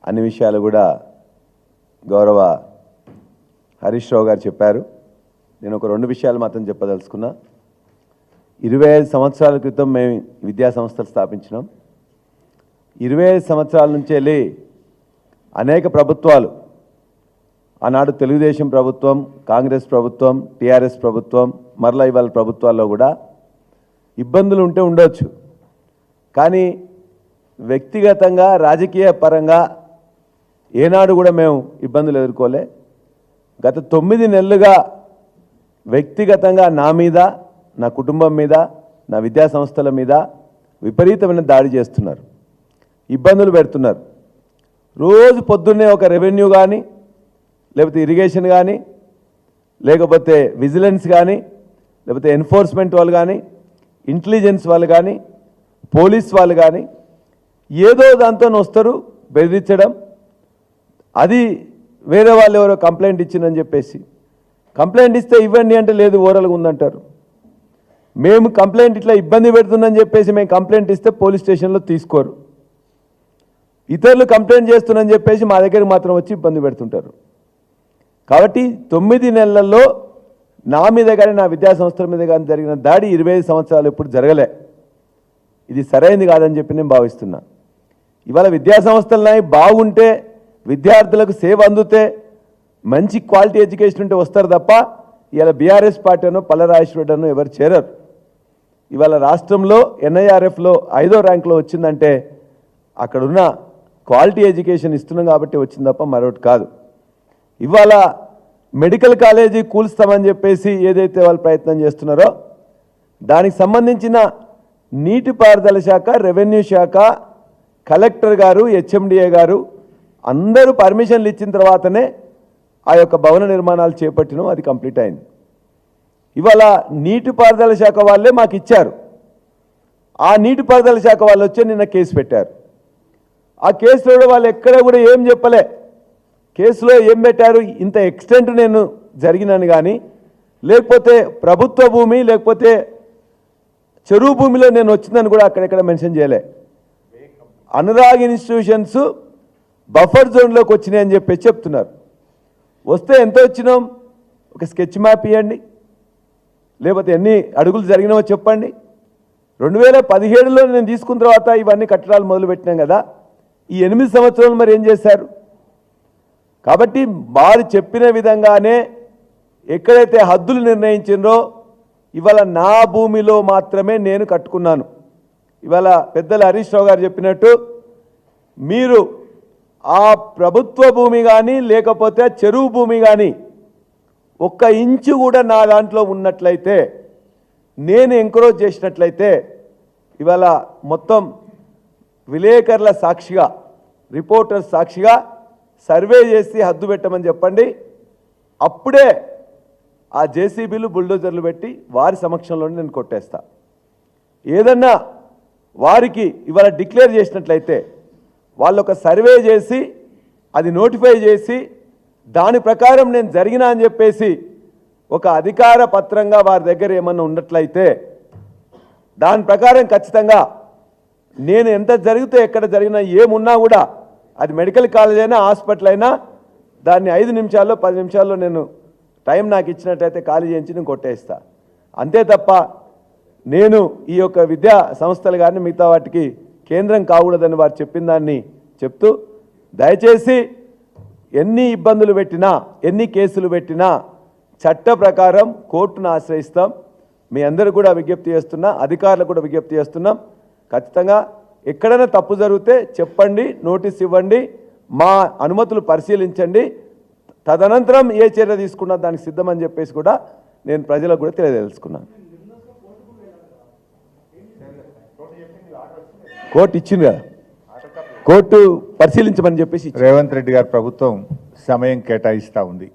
అన్ని విషయాలు కూడా గౌరవ హరీష్ రావు గారు చెప్పారు. నేను ఒక 2 విషయాలు మాత్రం చెప్పదలుచుకున్నా. 25 సంవత్సరాల క్రితం మేము విద్యా సంస్థలు స్థాపించినాం. 25 సంవత్సరాల నుంచి వెళ్ళి అనేక ప్రభుత్వాలు, ఆనాడు తెలుగుదేశం ప్రభుత్వం, కాంగ్రెస్ ప్రభుత్వం, టీఆర్ఎస్ ప్రభుత్వం, మరలా ఇవాళ ప్రభుత్వాల్లో కూడా ఇబ్బందులు ఉంటే ఉండొచ్చు. కానీ వ్యక్తిగతంగా రాజకీయ పరంగా ఏనాడు కూడా మేము ఇబ్బందులు ఎదుర్కోలే. గత 9 నెలలుగా వ్యక్తిగతంగా నా మీద, నా కుటుంబం మీద, నా విద్యా సంస్థల మీద విపరీతమైన దాడి చేస్తున్నారు, ఇబ్బందులు పెడుతున్నారు. రోజు పొద్దున్నే ఒక రెవెన్యూ కానీ, లేకపోతే ఇరిగేషన్ కానీ, లేకపోతే విజిలెన్స్ కానీ, లేకపోతే ఎన్ఫోర్స్మెంట్ వాళ్ళు కానీ, ఇంటెలిజెన్స్ వాళ్ళు కానీ, పోలీస్ వాళ్ళు కానీ ఏదో దాంతో వస్తారు బెదిరించడం. అది వేరే వాళ్ళు ఎవరో కంప్లైంట్ ఇచ్చిందని చెప్పేసి, కంప్లైంట్ ఇస్తే ఇవ్వండి అంటే లేదు ఓరల్గా ఉందంటారు. మేము కంప్లైంట్ ఇట్లా ఇబ్బంది పెడుతుందని చెప్పేసి మేము కంప్లైంట్ ఇస్తే పోలీస్ స్టేషన్లో తీసుకోరు. ఇతరులు కంప్లైంట్ చేస్తున్నారని చెప్పేసి మా దగ్గరికి మాత్రం వచ్చి ఇబ్బంది పెడుతుంటారు. కాబట్టి 9 నెలల్లో నా మీద కానీ, నా విద్యా సంస్థల మీద కానీ జరిగిన దాడి 25 సంవత్సరాలు ఎప్పుడు జరగలే. ఇది సరైనది కాదని చెప్పి నేను భావిస్తున్నా. ఇవాళ విద్యా సంస్థలనే బాగుంటే, విద్యార్థులకు సేవ అందుతే, మంచి క్వాలిటీ ఎడ్యుకేషన్ ఉంటే వస్తారు తప్ప ఇవాళ బీఆర్ఎస్ పార్టీ అనో పల్లరాజేశ్వరరెడ్డి ఎవరు చేరరు. ఇవాళ రాష్ట్రంలో NIRFలో 5వ ర్యాంకులో వచ్చిందంటే అక్కడున్న క్వాలిటీ ఎడ్యుకేషన్ ఇస్తున్నాం కాబట్టి వచ్చింది తప్ప మరొకటి కాదు. ఇవాళ మెడికల్ కాలేజీ కూల్స్తామని చెప్పేసి ఏదైతే వాళ్ళు ప్రయత్నం చేస్తున్నారో దానికి సంబంధించిన నీటిపారుదల శాఖ, రెవెన్యూ శాఖ, కలెక్టర్ గారు, HMDA గారు అందరూ పర్మిషన్లు ఇచ్చిన తర్వాతనే ఆ యొక్క భవన నిర్మాణాలు చేపట్టినాం. అది కంప్లీట్ అయింది. ఇవాళ నీటిపారుదల శాఖ వాళ్ళే మాకు ఇచ్చారు. ఆ నీటిపారుదల శాఖ వాళ్ళు వచ్చి నిన్న కేసు పెట్టారు. ఆ కేసులో వాళ్ళు ఎక్కడ కూడా ఏం చెప్పలే. కేసులో ఏం పెట్టారు, ఇంత ఎక్స్టెంట్ నేను జరిగినాను కానీ, లేకపోతే ప్రభుత్వ భూమి, లేకపోతే చెరువు భూమిలో నేను వచ్చిందని కూడా అక్కడెక్కడ మెన్షన్ చేయలే. అనురాగ్ ఇన్స్టిట్యూషన్స్ బఫర్ జోన్లోకి వచ్చినాయి అని చెప్పి చెప్తున్నారు. వస్తే ఎంత వచ్చినాం, ఒక స్కెచ్ మ్యాప్ ఇవ్వండి, లేకపోతే ఎన్ని అడుగులు జరిగినావో చెప్పండి. 2017లో నేను తీసుకున్న తర్వాత ఇవన్నీ కట్టడాలు మొదలుపెట్టినాం కదా, ఈ 8 సంవత్సరాలు మరి ఏం చేశారు? కాబట్టి వారు చెప్పిన విధంగానే ఎక్కడైతే హద్దులు నిర్ణయించిందో ఇవాళ నా భూమిలో మాత్రమే నేను కట్టుకున్నాను. ఇవాళ పెద్దలు హరీష్ రావు గారు చెప్పినట్టు మీరు ఆ ప్రభుత్వ భూమి కానీ, లేకపోతే చెరువు భూమి కానీ 1 ఇంచు కూడా నా దాంట్లో ఉన్నట్లయితే, నేను ఎంకరేజ్ చేసినట్లయితే ఇవాళ మొత్తం విలేకరుల సాక్షిగా, రిపోర్టర్స్ సాక్షిగా సర్వే చేసి హద్దు పెట్టమని చెప్పండి. అప్పుడే ఆ JCBలు, బుల్డోజర్లు పెట్టి వారి సమక్షంలోనే నేను కొట్టేస్తా. ఏదన్నా వారికి ఇవాళ డిక్లేర్ చేసినట్లయితే వాళ్ళు ఒక సర్వే చేసి అది నోటిఫై చేసి దాని ప్రకారం నేను జరిగినా అని చెప్పేసి ఒక అధికార పత్రంగా వారి దగ్గర ఏమన్నా ఉన్నట్లయితే దాని ప్రకారం ఖచ్చితంగా నేను ఎంత జరిగితే, ఎక్కడ జరిగినా, ఏమున్నా కూడా అది మెడికల్ కాలేజ్ అయినా, హాస్పిటల్ అయినా దాన్ని 5 నిమిషాల్లో 10 నిమిషాల్లో నేను టైం నాకు ఇచ్చినట్టయితే ఖాళీ చేయించి నేను కొట్టేస్తా. అంతే తప్ప నేను ఈ యొక్క విద్యా సంస్థలు కానీ మిగతా వాటికి కేంద్రం కాకూడదని వారు చెప్పిన దాన్ని చెప్తూ, దయచేసి ఎన్ని ఇబ్బందులు పెట్టినా, ఎన్ని కేసులు పెట్టినా చట్ట ప్రకారం కోర్టును ఆశ్రయిస్తాం. మీ అందరూ కూడా విజ్ఞప్తి చేస్తున్నా, అధికారులకు కూడా విజ్ఞప్తి చేస్తున్నాం. ఖచ్చితంగా ఎక్కడైనా తప్పు జరిగితే చెప్పండి, నోటీస్ ఇవ్వండి, మా అనుమతులు పరిశీలించండి, తదనంతరం ఏ చర్య తీసుకున్నా దానికి సిద్ధమని చెప్పేసి కూడా నేను ప్రజలకు కూడా తెలియదలుచుకున్నాను. కోర్టు ఇచ్చింది కదా, కోర్టు పరిశీలించమని చెప్పేసి రేవంత్ రెడ్డి గారి ప్రభుత్వం సమయం కేటాయిస్తూ ఉంది.